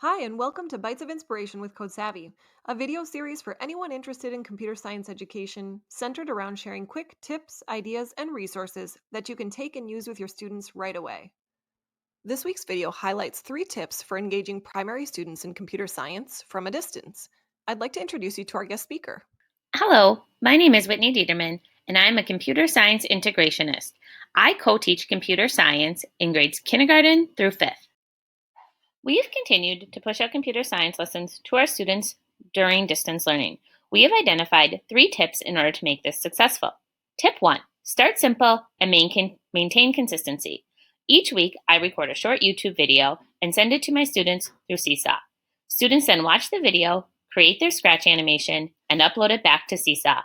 Hi, and welcome to Bytes of Inspiration with Code Savvy, a video series for anyone interested in computer science education centered around sharing quick tips, ideas, and resources that you can take and use with your students right away. This week's video highlights 3 tips for engaging primary students in computer science from a distance. I'd like to introduce you to our guest speaker. Hello, my name is Whitney Determan, and I'm a computer science integrationist. I co-teach computer science in grades kindergarten through 5th. We have continued to push out computer science lessons to our students during distance learning. We have identified 3 tips in order to make this successful. Tip 1, start simple and maintain consistency. Each week, I record a short YouTube video and send it to my students through Seesaw. Students then watch the video, create their Scratch animation, and upload it back to Seesaw.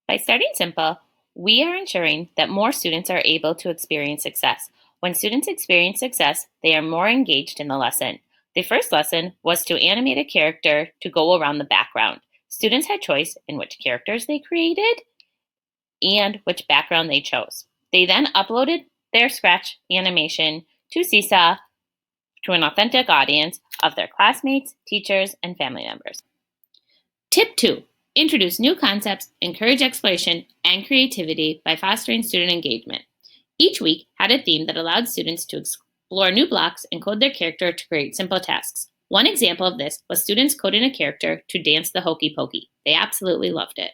By starting simple, we are ensuring that more students are able to experience success. When students experience success, they are more engaged in the lesson. The first lesson was to animate a character to go around the background. Students had choice in which characters they created and which background they chose. They then uploaded their Scratch animation to Seesaw to an authentic audience of their classmates, teachers, and family members. Tip 2. Introduce new concepts, encourage exploration and creativity by fostering student engagement. Each week had a theme that allowed students to explore new blocks and code their character to create simple tasks. One example of this was students coding a character to dance the hokey pokey. They absolutely loved it.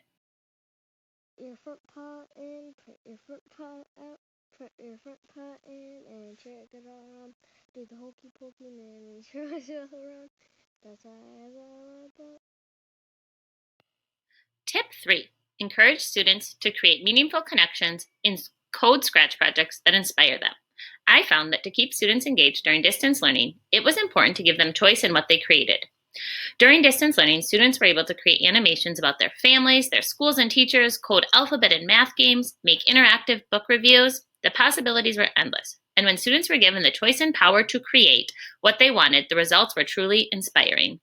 Your front paw in, put your front paw out, put your front paw in, and shake it all around. Do the hokey pokey man and throw it all around. That's what it's all about. Tip 3. Encourage students to create meaningful connections in code Scratch projects that inspire them. I found that to keep students engaged during distance learning, it was important to give them choice in what they created. During distance learning, students were able to create animations about their families, their schools and teachers, code alphabet and math games, make interactive book reviews. The possibilities were endless. And when students were given the choice and power to create what they wanted, the results were truly inspiring.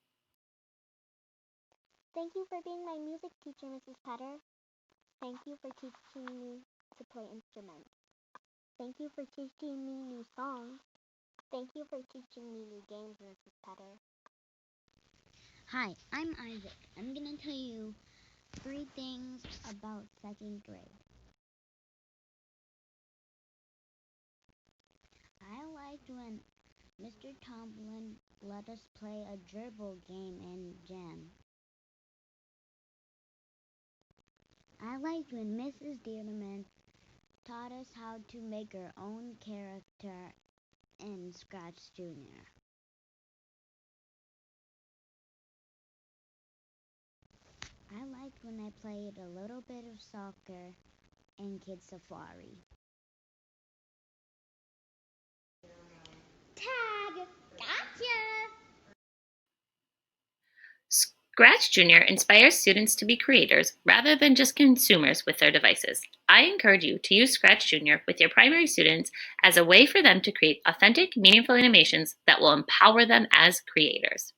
Thank you for being my music teacher, Mrs. Petter. Thank you for teaching me to play instruments. Thank you for teaching me new songs. Thank you for teaching me new games, Mrs. Petter. Hi, I'm Isaac. I'm going to tell you 3 things about 2nd grade. I liked when Mr. Tomlin let us play a gerbil game in Jam. I liked when Mrs. Determan taught us how to make our own character in ScratchJr. I liked when I played a little bit of soccer in Kids Safari. Tag! Gotcha! Scratch Jr. inspires students to be creators rather than just consumers with their devices. I encourage you to use Scratch Jr. with your primary students as a way for them to create authentic, meaningful animations that will empower them as creators.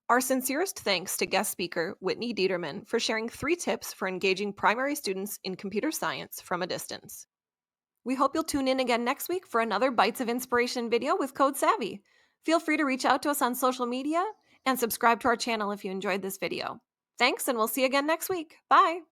Our sincerest thanks to guest speaker Whitney Determan for sharing 3 tips for engaging primary students in computer science from a distance. We hope you'll tune in again next week for another Bytes of Inspiration video with Code Savvy. Feel free to reach out to us on social media and subscribe to our channel if you enjoyed this video. Thanks, and we'll see you again next week. Bye!